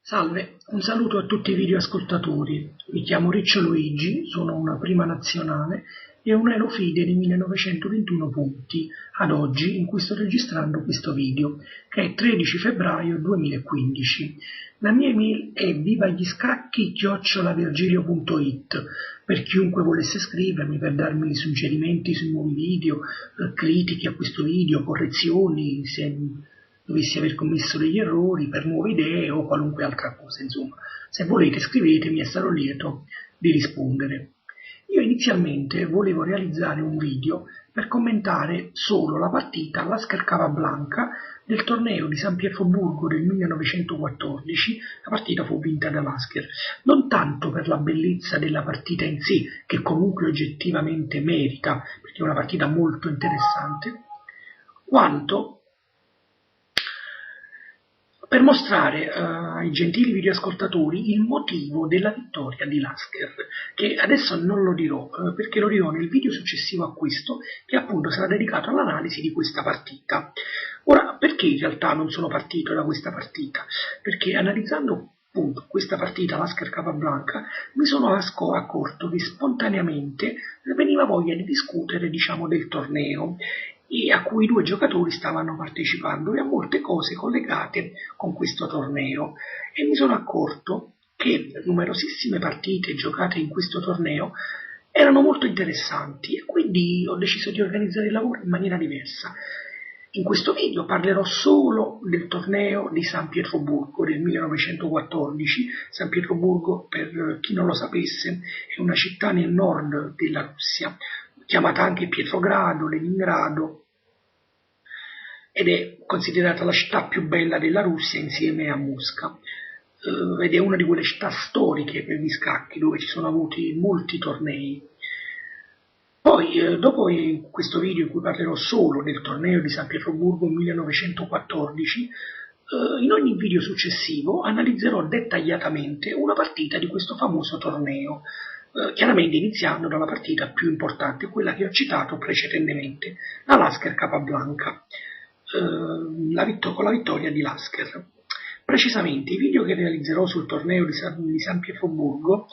Salve, un saluto a tutti i videoascoltatori. Mi chiamo Riccio Luigi, sono una prima nazionale e un Elo Fide di 1921 punti ad oggi in cui sto registrando questo video, che è 13 febbraio 2015. La mia email è vivagiscacchi@virgilio.it per chiunque volesse scrivermi, per darmi suggerimenti sui nuovi video, critiche a questo video, correzioni, se dovessi aver commesso degli errori, per nuove idee o qualunque altra cosa. Insomma, se volete scrivetemi e sarò lieto di rispondere. Io inizialmente volevo realizzare un video per commentare solo la partita Lasker Capablanca del torneo di San Pietroburgo del 1914. La partita fu vinta da Lasker, non tanto per la bellezza della partita in sé, che comunque oggettivamente merita, perché è una partita molto interessante, quanto per mostrare ai gentili videoascoltatori il motivo della vittoria di Lasker, che adesso non lo dirò, perché lo dirò nel video successivo a questo, che appunto sarà dedicato all'analisi di questa partita. Ora, perché in realtà non sono partito da questa partita? Perché analizzando appunto questa partita Lasker Capablanca mi sono accorto che spontaneamente veniva voglia di discutere, del torneo, e a cui due giocatori stavano partecipando e a molte cose collegate con questo torneo, e mi sono accorto che numerosissime partite giocate in questo torneo erano molto interessanti e quindi ho deciso di organizzare il lavoro in maniera diversa. In questo video parlerò solo del torneo di San Pietroburgo del 1914. San Pietroburgo, per chi non lo sapesse, è una città nel nord della Russia, chiamata anche Pietrogrado, Leningrado, ed è considerata la città più bella della Russia insieme a Mosca, ed è una di quelle città storiche per gli scacchi dove ci sono avuti molti tornei. Poi, dopo questo video in cui parlerò solo del torneo di San Pietroburgo 1914, in ogni video successivo analizzerò dettagliatamente una partita di questo famoso torneo, chiaramente iniziando dalla partita più importante, quella che ho citato precedentemente, la Lasker Capablanca, con la vittoria di Lasker. Precisamente i video che realizzerò sul torneo di San Pietroburgo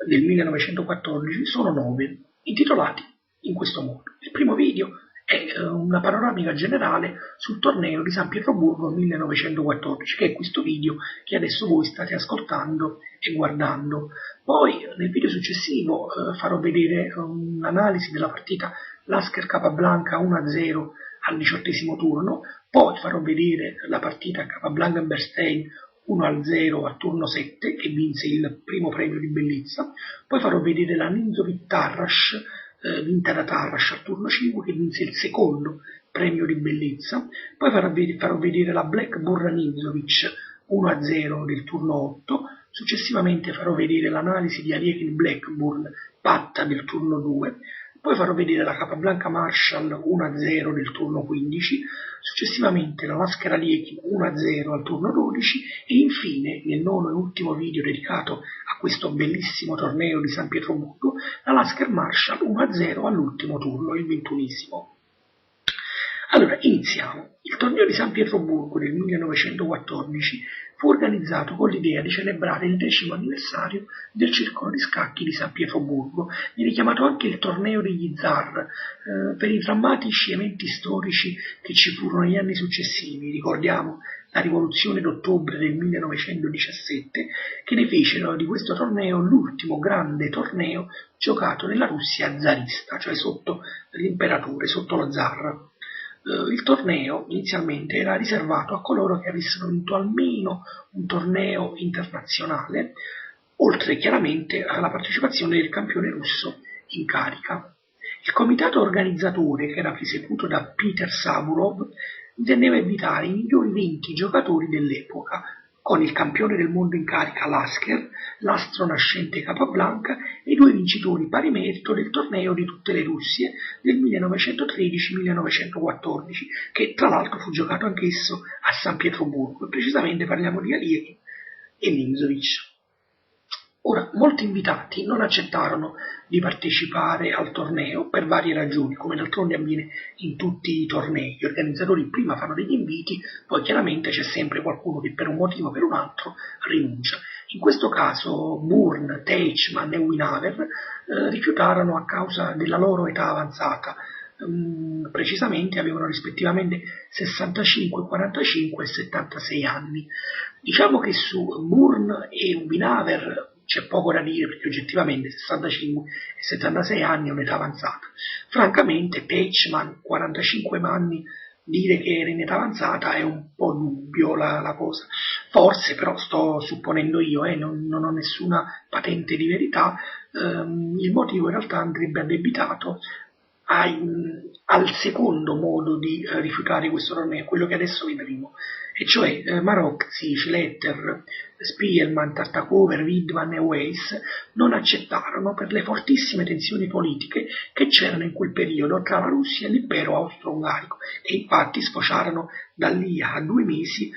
del 1914 sono 9, intitolati in questo modo. Il primo video è una panoramica generale sul torneo di San Pietroburgo 1914, che è questo video che adesso voi state ascoltando e guardando. Poi nel video successivo farò vedere un'analisi della partita Lasker Capablanca 1-0 al 18° turno, poi farò vedere la partita Capablanca-Bernstein 1-0 al turno 7, che vinse il primo premio di bellezza, poi farò vedere la Ninzovic-Tarrasch, vinta da Tarrasch al turno 5, che vinse il secondo premio di bellezza, poi farò vedere la Blackburn-Ninzovic 1-0 del turno 8, successivamente farò vedere l'analisi di Alekhine-Blackburn patta del turno 2, poi farò vedere la Capablanca Marshall 1-0 del turno 15, successivamente la Lasker Alekhine 1-0 al turno 12 e infine, nel nono e ultimo video dedicato a questo bellissimo torneo di San Pietroburgo, la Lasker Marshall 1-0 all'ultimo turno, il 21°. Allora, iniziamo. Il torneo di San Pietroburgo del 1914 fu organizzato con l'idea di celebrare il 10° anniversario del circolo di scacchi di San Pietroburgo. Viene chiamato anche il torneo degli zar, per i drammatici eventi storici che ci furono negli anni successivi. Ricordiamo la rivoluzione d'ottobre del 1917, che ne fecero di questo torneo l'ultimo grande torneo giocato nella Russia zarista, cioè sotto l'imperatore, sotto lo zar. Il torneo inizialmente era riservato a coloro che avessero vinto almeno un torneo internazionale, oltre chiaramente alla partecipazione del campione russo in carica. Il comitato organizzatore, che era presieduto da Peter Saburov, intendeva invitare i migliori 20 giocatori dell'epoca, con il campione del mondo in carica Lasker, l'astro nascente Capablanca e i 2 vincitori pari merito del torneo di tutte le Russie del 1913-1914, che tra l'altro fu giocato anch'esso a San Pietroburgo, e precisamente parliamo di Alekhine e Ninzovic. Ora, molti invitati non accettarono di partecipare al torneo per varie ragioni, come d'altronde avviene in tutti i tornei. Gli organizzatori prima fanno degli inviti, poi chiaramente c'è sempre qualcuno che per un motivo o per un altro rinuncia. In questo caso Bourne, Teichmann e Winawer rifiutarono a causa della loro età avanzata. Precisamente avevano rispettivamente 65, 45 e 76 anni. Diciamo che su Bourne e Winawer c'è poco da dire perché oggettivamente 65 e 76 anni è un'età avanzata. Francamente Teichmann, 45 anni, dire che era in età avanzata è un po' dubbio la cosa. Forse, però sto supponendo io, non ho nessuna patente di verità, il motivo in realtà andrebbe addebitato al secondo modo di rifiutare questo torneo, quello che adesso vedremo, e cioè Marozzi, Schletter, Spielmann, Tartakower, Widmann e Weiss non accettarono per le fortissime tensioni politiche che c'erano in quel periodo tra la Russia e l'impero austro-ungarico, che infatti sfociarono da lì a 2 mesi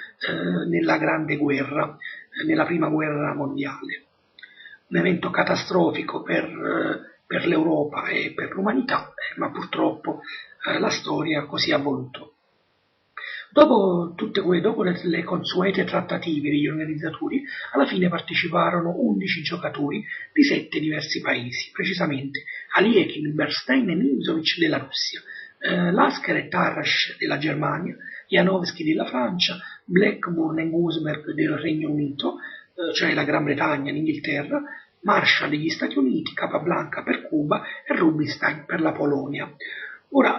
nella Grande Guerra, nella Prima Guerra Mondiale. Un evento catastrofico per l'Europa e per l'umanità, ma purtroppo la storia così ha voluto. Dopo le consuete trattative degli organizzatori, alla fine parteciparono 11 giocatori di 7 diversi paesi, precisamente Aliekin, Bernstein e Nimzowitsch della Russia, Lasker e Tarrasch della Germania, Janowski della Francia, Blackburn e Gusberg del Regno Unito, cioè la Gran Bretagna, l'Inghilterra, Marshall degli Stati Uniti, Capablanca per Cuba e Rubinstein per la Polonia. Ora,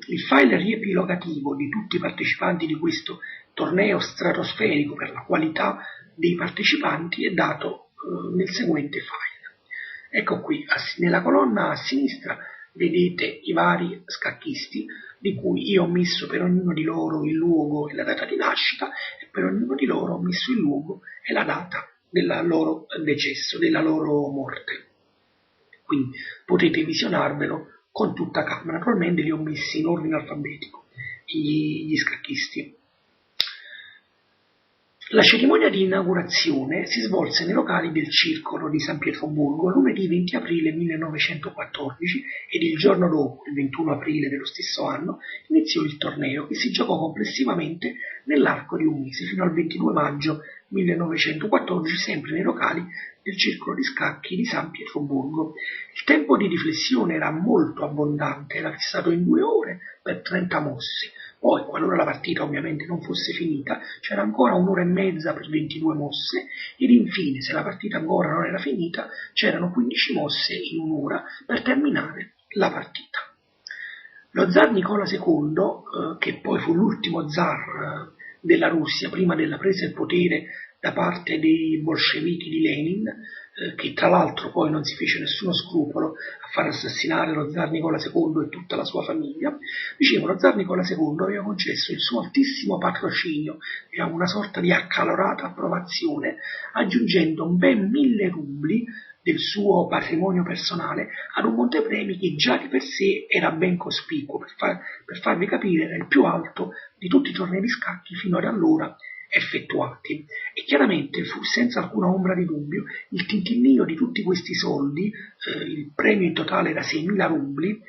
il file riepilogativo di tutti i partecipanti di questo torneo stratosferico per la qualità dei partecipanti è dato nel seguente file. Ecco qui, nella colonna a sinistra vedete i vari scacchisti, di cui io ho messo per ognuno di loro il luogo e la data di nascita, e per ognuno di loro ho messo il luogo e la data del loro decesso, della loro morte. Quindi potete visionarvelo con tutta calma. Naturalmente li ho messi in ordine alfabetico gli scacchisti. La cerimonia di inaugurazione si svolse nei locali del Circolo di San Pietroburgo lunedì 20 aprile 1914 ed il giorno dopo, il 21 aprile dello stesso anno, iniziò il torneo che si giocò complessivamente nell'arco di un mese fino al 22 maggio 1914, sempre nei locali del Circolo di Scacchi di San Pietroburgo. Il tempo di riflessione era molto abbondante, era fissato in 2 ore per 30 mosse. Poi, qualora la partita ovviamente non fosse finita, c'era ancora 1 ora e mezza per 22 mosse, ed infine, se la partita ancora non era finita, c'erano 15 mosse in 1 ora per terminare la partita. Lo zar Nicola II, che poi fu l'ultimo zar della Russia prima della presa del potere da parte dei bolscevichi di Lenin, che tra l'altro poi non si fece nessuno scrupolo a far assassinare lo zar Nicola II e tutta la sua famiglia, lo zar Nicola II aveva concesso il suo altissimo patrocinio, una sorta di accalorata approvazione, aggiungendo ben 1000 rubli del suo patrimonio personale ad un montepremi che già di per sé era ben cospicuo. Per farvi capire, era il più alto di tutti i tornei di scacchi fino ad allora effettuati, e chiaramente fu senza alcuna ombra di dubbio il tintinnio di tutti questi soldi, il premio in totale era 6.000 rubli,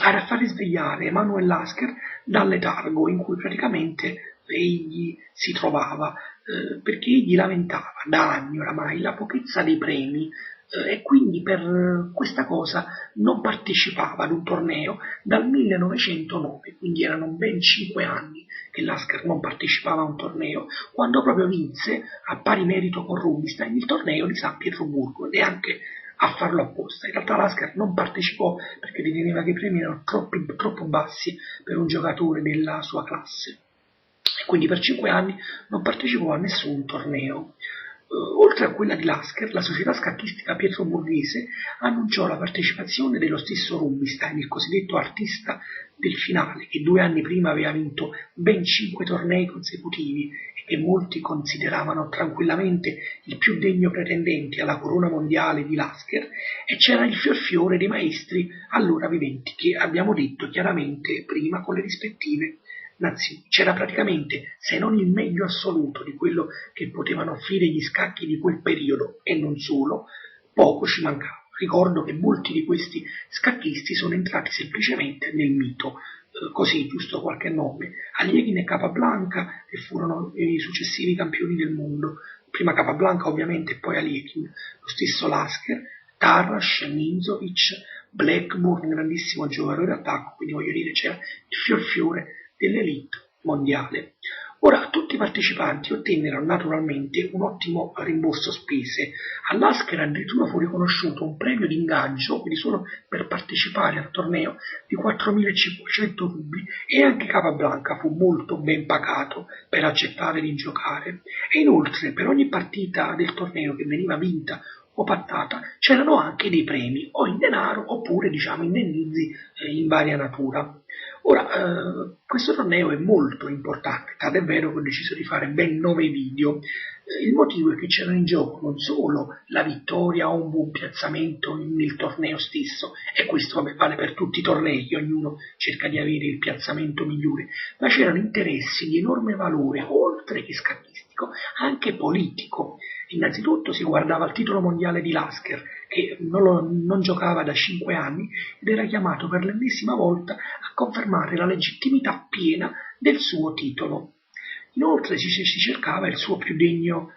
a far risvegliare Emanuel Lasker dal letargo in cui praticamente egli si trovava, perché egli lamentava da anni oramai la pochezza dei premi, e quindi per questa cosa non partecipava ad un torneo dal 1909, quindi erano ben 5 anni che Lasker non partecipava a un torneo, quando proprio vinse a pari merito con Rubinstein il torneo di San Pietroburgo, neanche a farlo apposta. In realtà Lasker non partecipò perché riteneva che i premi erano troppo bassi per un giocatore della sua classe, e quindi per 5 anni non partecipò a nessun torneo. Oltre a quella di Lasker, la società scacchistica pietroburghese annunciò la partecipazione dello stesso Rubinstein, il cosiddetto artista del finale, che 2 anni prima aveva vinto ben 5 tornei consecutivi e che molti consideravano tranquillamente il più degno pretendente alla corona mondiale di Lasker, e c'era il fiorfiore dei maestri allora viventi, che abbiamo detto chiaramente prima con le rispettive nazioni. C'era praticamente, se non il meglio assoluto di quello che potevano offrire gli scacchi di quel periodo, e non solo, poco ci mancava. Ricordo che molti di questi scacchisti sono entrati semplicemente nel mito, così, giusto qualche nome: Alekhine e Capablanca, che furono i successivi campioni del mondo, prima Capablanca ovviamente e poi Alekhine, lo stesso Lasker, Tarrasch, Ninzovic, Blackburn, grandissimo giocatore d'attacco, quindi voglio dire c'era il fiore dell'elite mondiale. Ora, tutti i partecipanti ottennero naturalmente un ottimo rimborso spese. All'Asker addirittura fu riconosciuto un premio di ingaggio, quindi solo per partecipare al torneo, di 4.500 rubli, e anche Capablanca fu molto ben pagato per accettare di giocare. E inoltre, per ogni partita del torneo che veniva vinta o pattata, c'erano anche dei premi, o in denaro oppure diciamo indennizi in varia natura. Ora, questo torneo è molto importante, tant'è vero che ho deciso di fare ben 9 video. Il motivo è che c'era in gioco non solo la vittoria o un buon piazzamento nel torneo stesso, e questo vale per tutti i tornei, che ognuno cerca di avere il piazzamento migliore, ma c'erano interessi di enorme valore, oltre che scacchistico, anche politico. Innanzitutto si guardava il titolo mondiale di Lasker, che non giocava da 5 anni ed era chiamato per l'ennesima volta a confermare la legittimità piena del suo titolo. Inoltre si cercava il suo più degno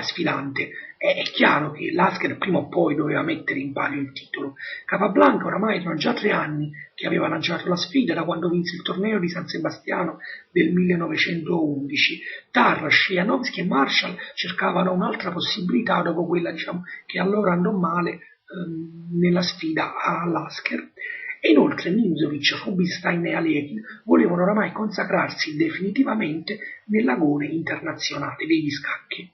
sfidante. È chiaro che Lasker prima o poi doveva mettere in palio il titolo. Capablanca oramai erano già 3 anni che aveva lanciato la sfida, da quando vinse il torneo di San Sebastiano del 1911. Tarrasch, Janowski e Marshall cercavano un'altra possibilità dopo quella, che allora andò male nella sfida a Lasker. E inoltre Ninzovic, Rubinstein e Alekhine volevano oramai consacrarsi definitivamente nell'agone internazionale degli scacchi.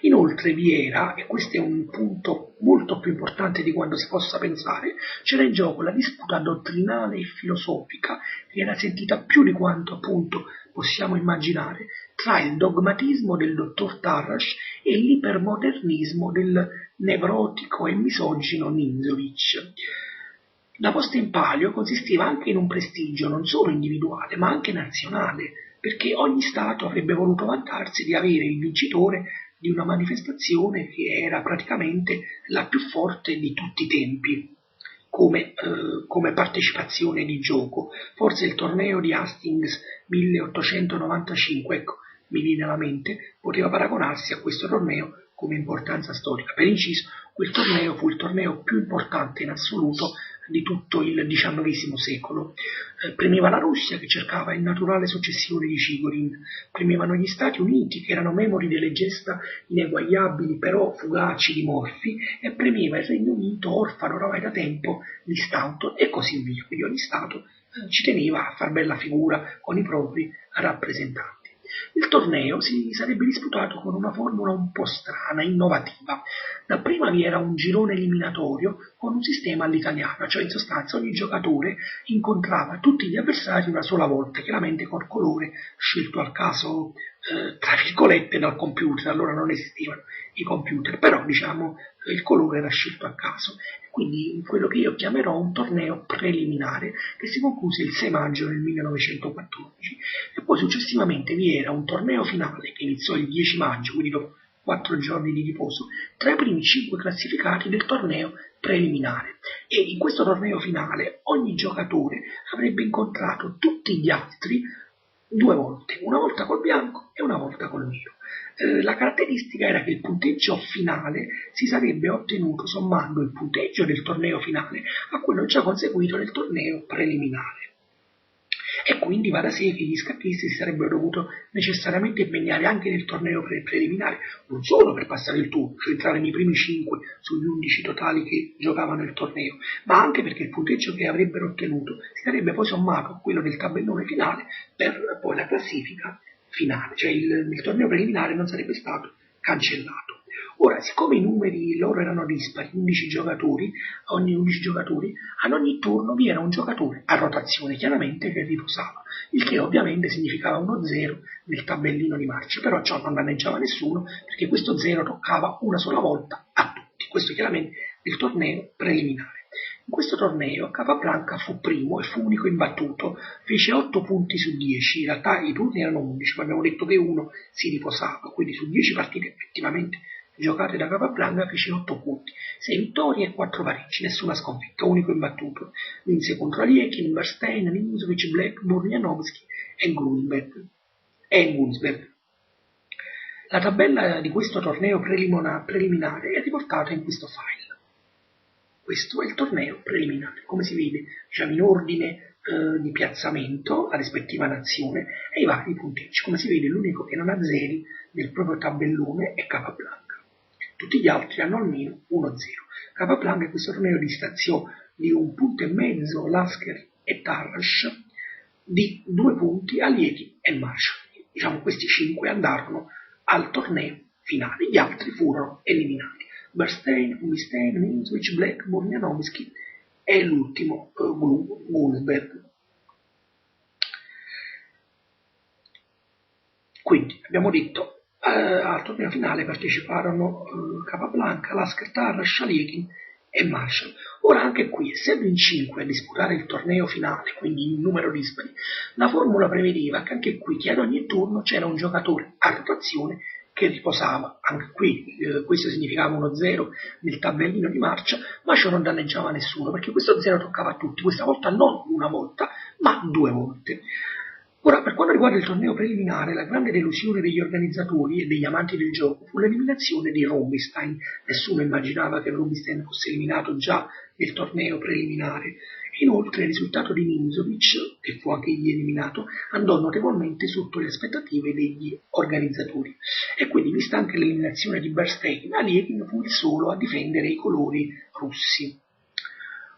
Inoltre vi era, e questo è un punto molto più importante di quanto si possa pensare, c'era in gioco la disputa dottrinale e filosofica, che era sentita più di quanto appunto possiamo immaginare, tra il dogmatismo del dottor Tarrasch e l'ipermodernismo del nevrotico e misogino Ninzovic. La posta in palio consisteva anche in un prestigio non solo individuale, ma anche nazionale, perché ogni Stato avrebbe voluto vantarsi di avere il vincitore di una manifestazione che era praticamente la più forte di tutti i tempi, come partecipazione di gioco. Forse il torneo di Hastings 1895, ecco, mi viene alla mente, poteva paragonarsi a questo torneo come importanza storica. Per inciso, quel torneo fu il torneo più importante in assoluto di tutto il XIX secolo. Premeva la Russia, che cercava il naturale successore di Chigorin, premevano gli Stati Uniti, che erano memori delle gesta ineguagliabili però fugaci di Morphy, e premeva il Regno Unito, orfano oramai da tempo di Staunton, e così via. Quindi ogni Stato ci teneva a far bella figura con i propri rappresentanti. Il torneo si sarebbe disputato con una formula un po' strana, innovativa. Dapprima vi era un girone eliminatorio con un sistema all'italiana, cioè in sostanza ogni giocatore incontrava tutti gli avversari una sola volta, chiaramente col colore scelto al caso, tra virgolette, dal computer. Allora non esistevano i computer, però il colore era scelto a caso. Quindi quello che io chiamerò un torneo preliminare, che si concluse il 6 maggio del 1914, e poi successivamente vi era un torneo finale che iniziò il 10 maggio, quindi dopo 4 giorni di riposo, tra i primi 5 classificati del torneo preliminare. E in questo torneo finale ogni giocatore avrebbe incontrato tutti gli altri 2 volte, una volta col bianco e una volta col nero. La caratteristica era che il punteggio finale si sarebbe ottenuto sommando il punteggio del torneo finale a quello già conseguito nel torneo preliminare. E quindi va da sé che gli scacchisti si sarebbero dovuti necessariamente impegnare anche nel torneo preliminare, non solo per passare il turno, cioè entrare nei primi 5 sugli 11 totali che giocavano il torneo, ma anche perché il punteggio che avrebbero ottenuto si sarebbe poi sommato a quello del tabellone finale per poi la classifica finale, cioè il torneo preliminare non sarebbe stato cancellato. Ora, siccome i numeri loro erano dispari, 11 giocatori, ad ogni turno vi era un giocatore a rotazione, chiaramente, che riposava, il che ovviamente significava uno 0 nel tabellino di marcia, però ciò non danneggiava nessuno, perché questo 0 toccava una sola volta a tutti, questo chiaramente nel torneo preliminare. In questo torneo Capablanca fu primo e fu unico imbattuto, fece 8 punti su 10, in realtà i turni erano 11, ma abbiamo detto che uno si riposava, quindi su 10 partite effettivamente giocate da Capablanca fece 8 punti, 6 vittorie e 4 pareggi, nessuna sconfitta, unico imbattuto. Vinse contro Aliekin, Bernstein, Nimzovic, Black, Burjanovski e Gunsberg. La tabella di questo torneo preliminare è riportata in questo file. Questo è il torneo preliminare, come si vede, diciamo in ordine di piazzamento, la rispettiva nazione e i vari punteggi. Come si vede, l'unico che non ha zeri del proprio tabellone è Capablanca. Tutti gli altri hanno almeno 1-0. Capablanca in questo torneo distanziò di 1,5 punti Lasker e Tarrasch, di 2 punti Aliekin e Marshall. Diciamo questi 5 andarono al torneo finale, gli altri furono eliminati. Bernstein, Rubinstein, Nimzovic, Black, Burjanovski e l'ultimo Gunsberg. Quindi abbiamo detto al torneo finale parteciparono Capablanca, Lasker, Tarrasch, Aliekin e Marshall. Ora anche qui, essendo in 5 a disputare il torneo finale, quindi in numero dispari, la formula prevedeva che anche qui, che ad ogni turno c'era un giocatore a rotazione che riposava. Anche qui questo significava 1-0 nel tabellino di marcia, ma ciò non danneggiava nessuno, perché questo 0 toccava a tutti, questa volta non una volta, ma 2 volte. Ora, per quanto riguarda il torneo preliminare, la grande delusione degli organizzatori e degli amanti del gioco fu l'eliminazione di Rubinstein. Nessuno immaginava che Rubinstein fosse eliminato già nel torneo preliminare. Inoltre il risultato di Nimzovic, che fu anche egli eliminato, andò notevolmente sotto le aspettative degli organizzatori. E quindi, vista anche l'eliminazione di Bernstein, Aliekin fu il solo a difendere i colori russi.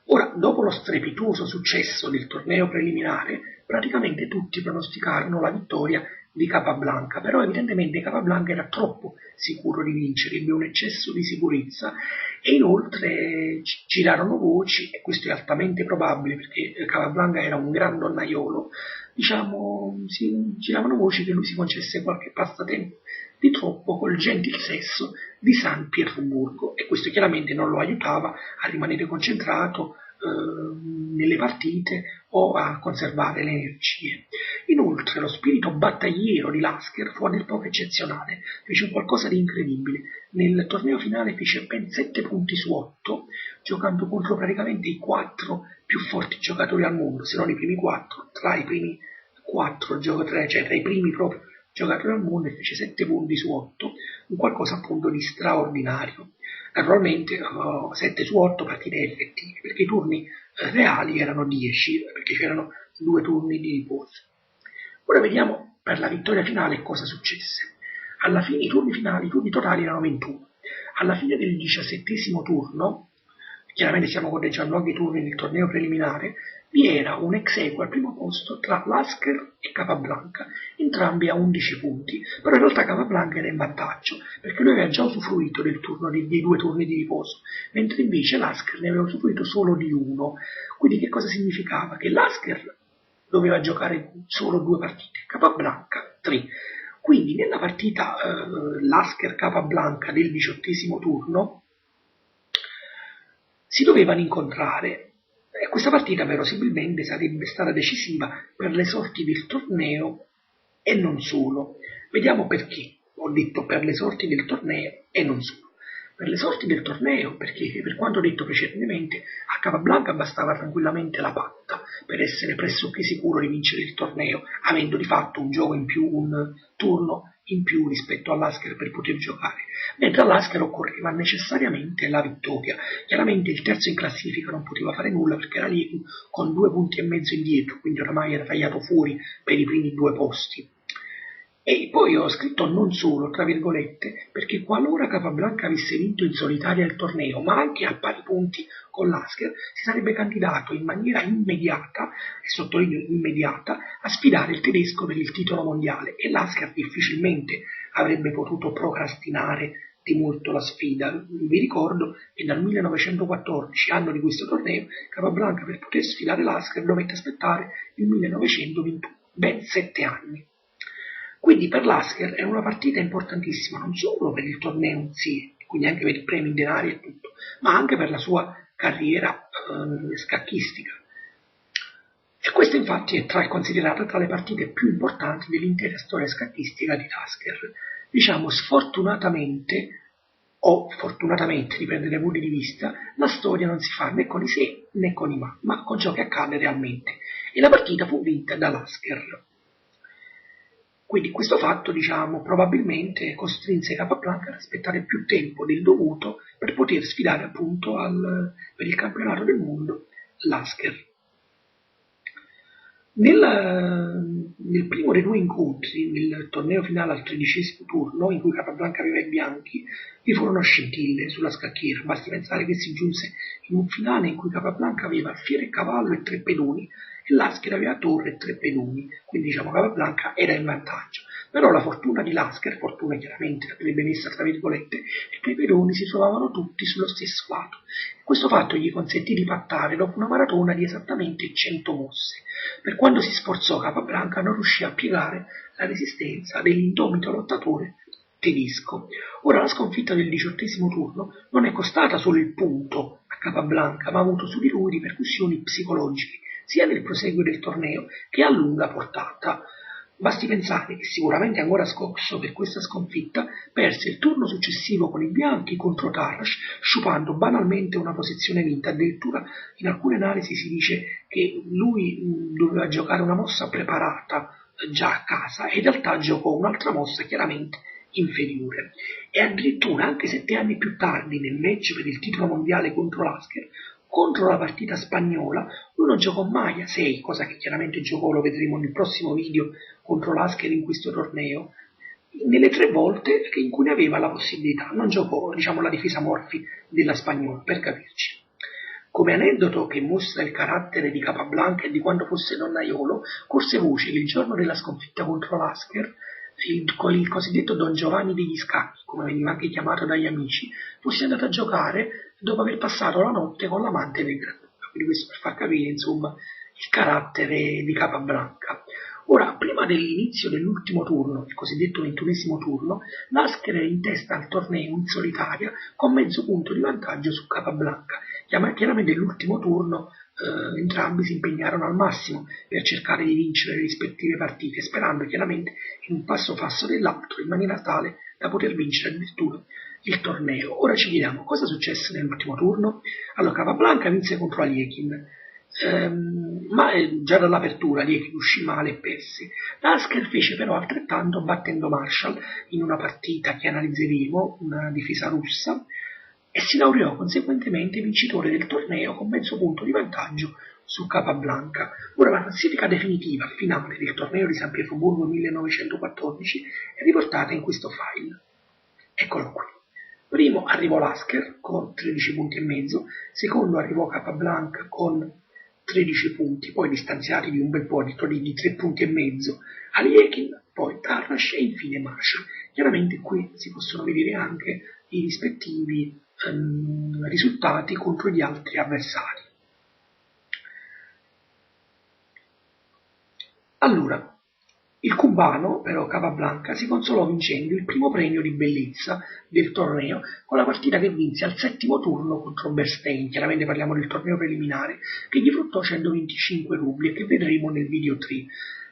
Ora, dopo lo strepitoso successo del torneo preliminare, praticamente tutti pronosticarono la vittoria di Capablanca, però evidentemente Capablanca era troppo sicuro di vincere, ebbe un eccesso di sicurezza e inoltre girarono voci, e questo è altamente probabile perché Capablanca era un gran donnaiolo, si giravano voci che lui si concesse qualche passatempo di troppo col gentil sesso di San Pietroburgo, e questo chiaramente non lo aiutava a rimanere concentrato nelle partite o a conservare le energie. Inoltre lo spirito battagliero di Lasker fu a dir poco eccezionale, fece un qualcosa di incredibile. Nel torneo finale fece ben 7 punti su 8, giocando contro praticamente i 4 più forti giocatori al mondo, se non i primi 4, tra i primi 4 giocatori, cioè tra i primi proprio giocatori al mondo, e fece 7 punti su 8, un qualcosa appunto di straordinario. Naturalmente 7 su 8 partite effettive, perché i turni reali erano 10, perché c'erano 2 turni di riposo. Ora vediamo per la vittoria finale cosa successe. Alla fine i turni totali erano 21. Alla fine del 17° turno, chiaramente stiamo correggiando anche i turni del torneo preliminare, vi era un ex equo al primo posto tra Lasker e Capablanca, entrambi a 11 punti, però in realtà Capablanca era in vantaggio, perché lui aveva già usufruito dei 2 turni di riposo, mentre invece Lasker ne aveva usufruito solo di uno. Quindi che cosa significava? Che Lasker doveva giocare solo 2 partite, Capablanca 3. Quindi nella partita Lasker-Capablanca del 18° turno si dovevano incontrare, e questa partita verosimilmente sarebbe stata decisiva per le sorti del torneo e non solo. Vediamo perché ho detto per le sorti del torneo e non solo. Per le sorti del torneo, perché per quanto detto precedentemente, a Capablanca bastava tranquillamente la patta per essere pressoché sicuro di vincere il torneo, avendo di fatto un gioco in più, un turno in più rispetto all'Asker per poter giocare, mentre all'Asker occorreva necessariamente la vittoria. Chiaramente il terzo in classifica non poteva fare nulla perché era lì con 2,5 punti indietro, quindi oramai era tagliato fuori per i primi 2 posti. E poi ho scritto non solo, tra virgolette, perché qualora Capablanca avesse vinto in solitaria il torneo, ma anche a pari punti con l'Asker, si sarebbe candidato in maniera immediata, e sottolineo immediata, a sfidare il tedesco per il titolo mondiale, e l'Asker difficilmente avrebbe potuto procrastinare di molto la sfida. Vi ricordo che dal 1914, anno di questo torneo, Capablanca per poter sfidare l'Asker dovette aspettare il 1921, ben 7 anni. Quindi per l'Asker è una partita importantissima non solo per il torneo in sé, quindi anche per i premi, denari e tutto, ma anche per la sua carriera scacchistica. E questa infatti è considerata tra le partite più importanti dell'intera storia scacchistica di Lasker. Diciamo sfortunatamente o fortunatamente, dipende dai punti di vista, la storia non si fa né con i se né con i ma con ciò che accade realmente. E la partita fu vinta da Lasker. Quindi questo fatto, diciamo, probabilmente costrinse Capablanca ad aspettare più tempo del dovuto per poter sfidare appunto per il campionato del mondo Lasker. Nel primo dei due incontri, nel torneo finale al 13° turno, in cui Capablanca aveva i bianchi, vi furono scintille sulla scacchiera. Basti pensare che si giunse in un finale in cui Capablanca aveva alfiere e cavallo e 3 pedoni, e Lasker aveva torre e 3 pedoni, quindi diciamo Capablanca era in vantaggio. Però la fortuna di Lasker, fortuna chiaramente l'avrebbe messa tra virgolette, è che i pedoni si trovavano tutti sullo stesso lato. Questo fatto gli consentì di pattare dopo una maratona di esattamente 100 mosse. Per quanto si sforzò, Capablanca non riuscì a piegare la resistenza dell'indomito lottatore tedesco. Ora la sconfitta del 18° turno non è costata solo il punto a Capablanca, ma ha avuto su di lui ripercussioni psicologiche, sia nel proseguo del torneo che a lunga portata. Basti pensare che sicuramente ancora scosso per questa sconfitta perse il turno successivo con i bianchi contro Tarrasch, sciupando banalmente una posizione vinta. Addirittura in alcune analisi si dice che lui doveva giocare una mossa preparata già a casa e in realtà giocò un'altra mossa chiaramente inferiore. E addirittura anche 7 anni più tardi, nel match per il titolo mondiale contro Lasker, contro la partita spagnola, lui non giocò mai a 6, cosa che chiaramente giocò, lo vedremo nel prossimo video, contro Lasker in questo torneo, nelle 3 volte in cui ne aveva la possibilità. Non giocò, diciamo, la difesa Morphy della spagnola, per capirci. Come aneddoto che mostra il carattere di Capablanca e di quando fosse donnaiolo, corse voce che il giorno della sconfitta contro Lasker, il cosiddetto Don Giovanni degli scacchi, come veniva anche chiamato dagli amici, fosse andato a giocare dopo aver passato la notte con l'amante del Granduca. Quindi questo per far capire, insomma, il carattere di Capablanca. Ora, prima dell'inizio dell'ultimo turno, il cosiddetto 21° turno, Lasker è in testa al torneo in solitaria con mezzo punto di vantaggio su Capablanca. Chiaramente nell'ultimo turno entrambi si impegnarono al massimo per cercare di vincere le rispettive partite, sperando chiaramente in un passo falso dell'altro in maniera tale da poter vincere addirittura il torneo. Ora ci chiediamo cosa successe nell'ultimo turno. Allora, Capablanca vinse contro Aliekin, ma già dall'apertura Aliekin uscì male e perse. Lasker fece però altrettanto battendo Marshall in una partita che analizzeremo, una difesa russa, e si laureò conseguentemente vincitore del torneo con mezzo punto di vantaggio su Capablanca. Ora la classifica definitiva finale del torneo di San Pietroburgo 1914 è riportata in questo file. Eccolo qui. Primo arrivò Lasker con 13 punti e mezzo, secondo arrivò Capablanca con 13 punti, poi distanziati di un bel po' di 3 punti e mezzo Aliekin, poi Tarrasch e infine Marshall. Chiaramente qui si possono vedere anche i rispettivi risultati contro gli altri avversari. Allora, il cubano, però Capablanca, si consolò vincendo il primo premio di bellezza del torneo con la partita che vinse al 7° turno contro Bernstein. Chiaramente parliamo del torneo preliminare, che gli fruttò 125 rubli e che vedremo nel video 3.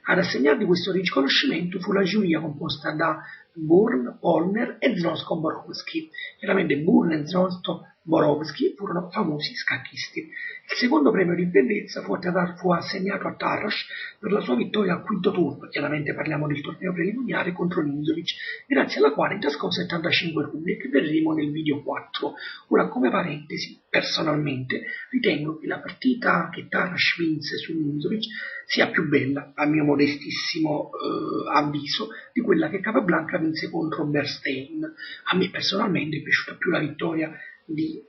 Ad assegnargli questo riconoscimento fu la giuria composta da Burn, Polner e Znonsko-Borowski. Chiaramente Burn e Znonsko-Borowski furono famosi scacchisti. Il secondo premio di bellezza fu assegnato a Tarrasch per la sua vittoria al 5° turno, chiaramente parliamo del torneo preliminare contro Ninzovic, grazie alla quale intascò 75 rubli che vedremo nel video 4. Ora, come parentesi, personalmente ritengo che la partita che Tarrasch vinse su Ninzovic sia più bella, a mio modestissimo avviso, di quella che Capablanca vinse contro Bernstein. A me personalmente è piaciuta più la vittoria di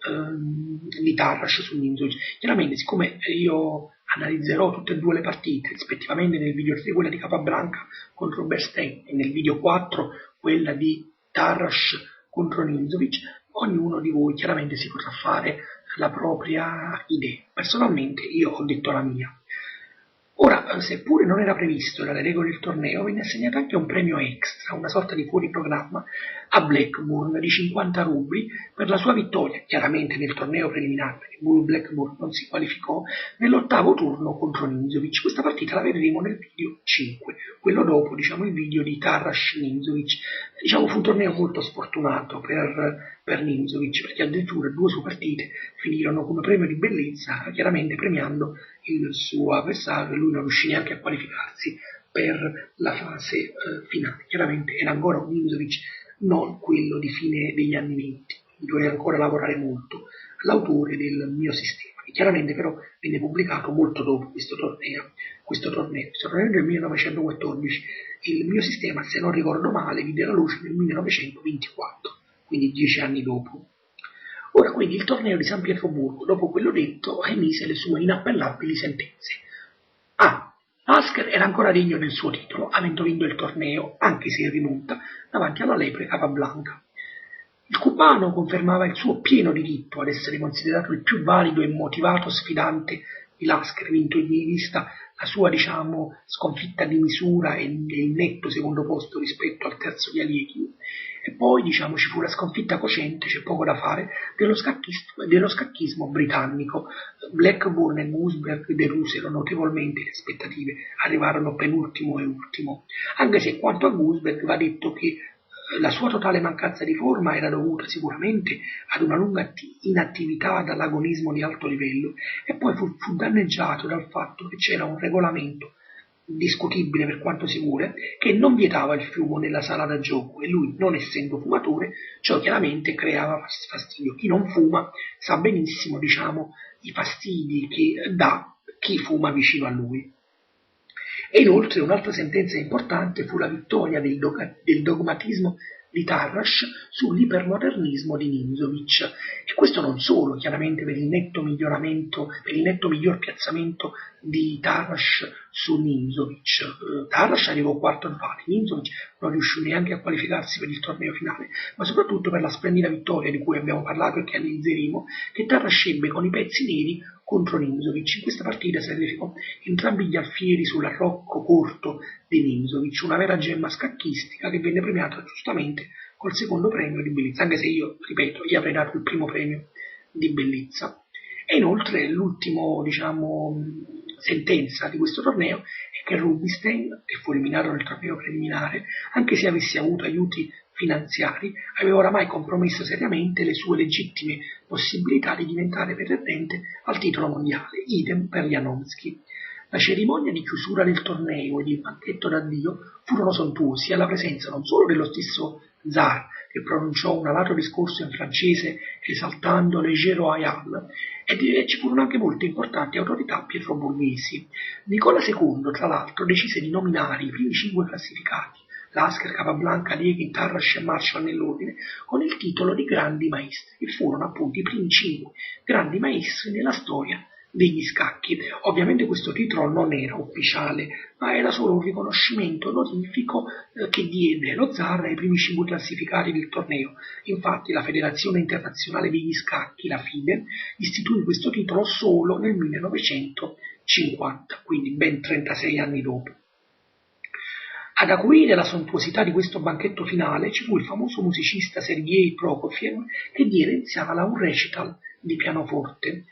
Tarrasch su Ninzovic. Chiaramente, siccome io analizzerò tutte e due le partite, rispettivamente nel video 3 quella di Capablanca contro Bernstein e nel video 4 quella di Tarrasch contro Ninzovic, ognuno di voi chiaramente si potrà fare la propria idea. Personalmente io ho detto la mia. Ora, seppure non era previsto dalle regole del torneo, venne assegnato anche un premio extra, una sorta di fuori programma, a Blackburn di 50 rubli per la sua vittoria, chiaramente nel torneo preliminare, perché Blackburn non si qualificò, nell'8º turno contro Nimzovic. Questa partita la vedremo nel video 5, quello dopo, il video di Tarrasch-Nimzovic. Fu un torneo molto sfortunato per Nimzovic, perché addirittura 2 sue partite finirono come premio di bellezza, chiaramente premiando il suo avversario, e lui non riuscì neanche a qualificarsi per la fase finale. Chiaramente era ancora un Nimzovic, non quello di fine degli anni 20, doveva ancora lavorare molto, l'autore del mio sistema, che chiaramente però venne pubblicato molto dopo questo torneo del 1914. Il mio sistema, se non ricordo male, vide la luce nel 1924, quindi 10 anni dopo. Ora quindi il torneo di San Pietroburgo, dopo quello detto, emise le sue inappellabili sentenze. Lasker era ancora degno del suo titolo, avendo vinto il torneo, anche se in rimonta, davanti alla lepre Capablanca. Il cubano confermava il suo pieno diritto ad essere considerato il più valido e motivato sfidante di Lasker, vinto in vista la sua, sconfitta di misura e il netto secondo posto rispetto al terzo di Aliekin. E poi, ci fu la sconfitta cocente, c'è poco da fare, dello scacchismo britannico. Blackburn e Goosberg delusero notevolmente le aspettative, arrivarono penultimo e ultimo. Anche se quanto a Goosberg va detto che la sua totale mancanza di forma era dovuta sicuramente ad una lunga inattività dall'agonismo di alto livello, e poi fu danneggiato dal fatto che c'era un regolamento discutibile per quanto si vuole, che non vietava il fumo nella sala da gioco, e lui, non essendo fumatore, ciò chiaramente creava fastidio. Chi non fuma sa benissimo, i fastidi che dà chi fuma vicino a lui. E inoltre un'altra sentenza importante fu la vittoria del dogmatismo di Tarrasch sull'ipermodernismo di Nimzovic, e questo non solo chiaramente per il netto miglior piazzamento di Tarrasch su Nimzovic. Tarrasch arrivò quarto al vale, Nimzovic non riuscì neanche a qualificarsi per il torneo finale, ma soprattutto per la splendida vittoria di cui abbiamo parlato e che analizzeremo, che Tarrasch ebbe con i pezzi neri contro Nimzovic. In questa partita si verificò entrambi gli alfieri sull'arrocco corto di Nimzovic, una vera gemma scacchistica che venne premiata giustamente col secondo premio di bellezza, anche se io, ripeto, gli avrei dato il primo premio di bellezza. E inoltre l'ultimo, sentenza di questo torneo è che Rubinstein, che fu eliminato nel torneo preliminare, anche se avesse avuto aiuti finanziari, aveva oramai compromesso seriamente le sue legittime possibilità di diventare pretendente al titolo mondiale, idem per Janomsky. La cerimonia di chiusura del torneo ed il banchetto d'addio furono sontuosi, alla presenza non solo dello stesso zar, che pronunciò un alato discorso in francese esaltando Leggero Ayal, e ci furono anche molte importanti autorità pietroburghesi. Nicola II, tra l'altro, decise di nominare i primi 5 classificati, Lasker, Capablanca, Aliekin, Tarrasch e Marshall nell'ordine, con il titolo di grandi maestri, e furono appunto i primi 5 grandi maestri nella storia degli scacchi. Ovviamente questo titolo non era ufficiale, ma era solo un riconoscimento onorifico che diede lo zar ai primi 5 classificati del torneo. Infatti la Federazione Internazionale degli Scacchi, la FIDE, istituì questo titolo solo nel 1950, quindi ben 36 anni dopo. Ad acuire la sontuosità di questo banchetto finale ci fu il famoso musicista Sergei Prokofiev, che diede in sala un recital di pianoforte.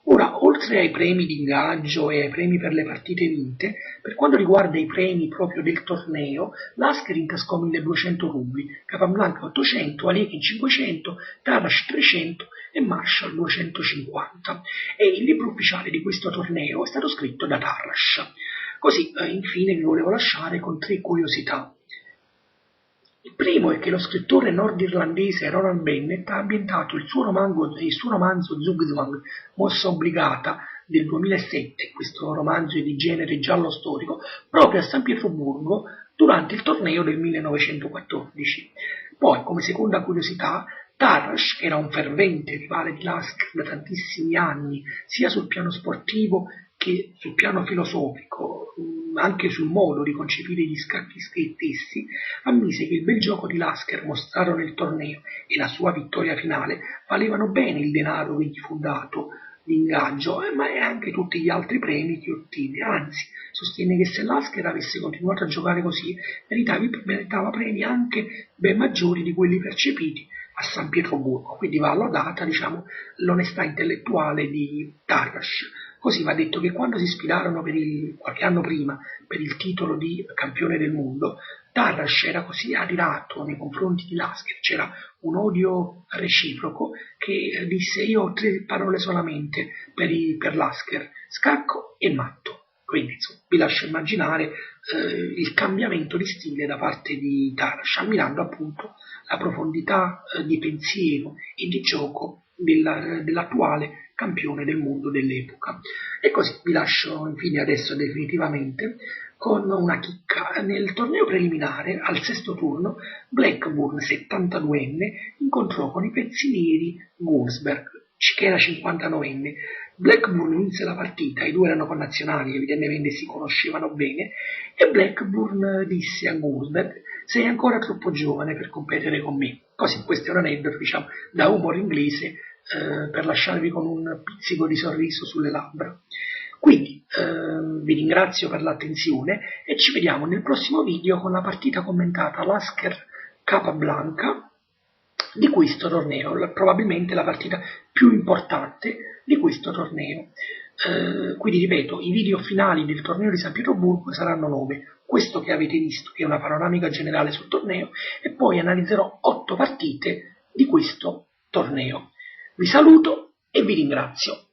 Ora, oltre ai premi di ingaggio e ai premi per le partite vinte, per quanto riguarda i premi proprio del torneo, Lasker intascò 1200 rubli, Capablanca 800, Aliekin 500, Tarrasch 300 e Marshall 250. E il libro ufficiale di questo torneo è stato scritto da Tarrasch. Così, infine, vi volevo lasciare con 3 curiosità. Il primo è che lo scrittore nordirlandese Roland Bennett ha ambientato il suo romanzo Zugzwang, Mossa obbligata, del 2007, questo romanzo è di genere giallo storico, proprio a San Pietroburgo durante il torneo del 1914. Poi, come seconda curiosità, Tarrasch, che era un fervente rivale di Lasker da tantissimi anni, sia sul piano sportivo che sul piano filosofico, anche sul modo di concepire gli scacchi stessi, ammise che il bel gioco di Lasker mostrato nel torneo e la sua vittoria finale valevano bene il denaro che gli fu dato di ingaggio, ma è anche tutti gli altri premi che ottiene. Anzi, sostiene che se Lasker avesse continuato a giocare così, meritava premi anche ben maggiori di quelli percepiti a San Pietroburgo. Quindi va lodata, diciamo, l'onestà intellettuale di Tarrasch. Così va detto che quando si sfidarono qualche anno prima per il titolo di campione del mondo, Tarrasch era così adirato nei confronti di Lasker, c'era un odio reciproco, che disse: io ho 3 parole solamente per Lasker: scacco e matto. Quindi insomma, vi lascio immaginare il cambiamento di stile da parte di Tarrasch, ammirando appunto la profondità di pensiero e di gioco dell'attuale campione del mondo dell'epoca. E così vi lascio infine adesso definitivamente con una chicca. Nel torneo preliminare, al 6° turno, Blackburn, 72enne, incontrò con i pezzi neri Gunsberg, che era 59enne. Blackburn vinse la partita, i due erano connazionali, evidentemente si conoscevano bene, e Blackburn disse a Gunsberg: sei ancora troppo giovane per competere con me. Così, questo è un aneddoto, diciamo, da humor inglese, per lasciarvi con un pizzico di sorriso sulle labbra. Quindi vi ringrazio per l'attenzione e ci vediamo nel prossimo video con la partita commentata Lasker Capablanca di questo torneo, probabilmente la partita più importante di questo torneo. Quindi ripeto, i video finali del torneo di San Pietroburgo saranno 9, questo che avete visto, che è una panoramica generale sul torneo, e poi analizzerò 8 partite di questo torneo. Vi saluto e vi ringrazio.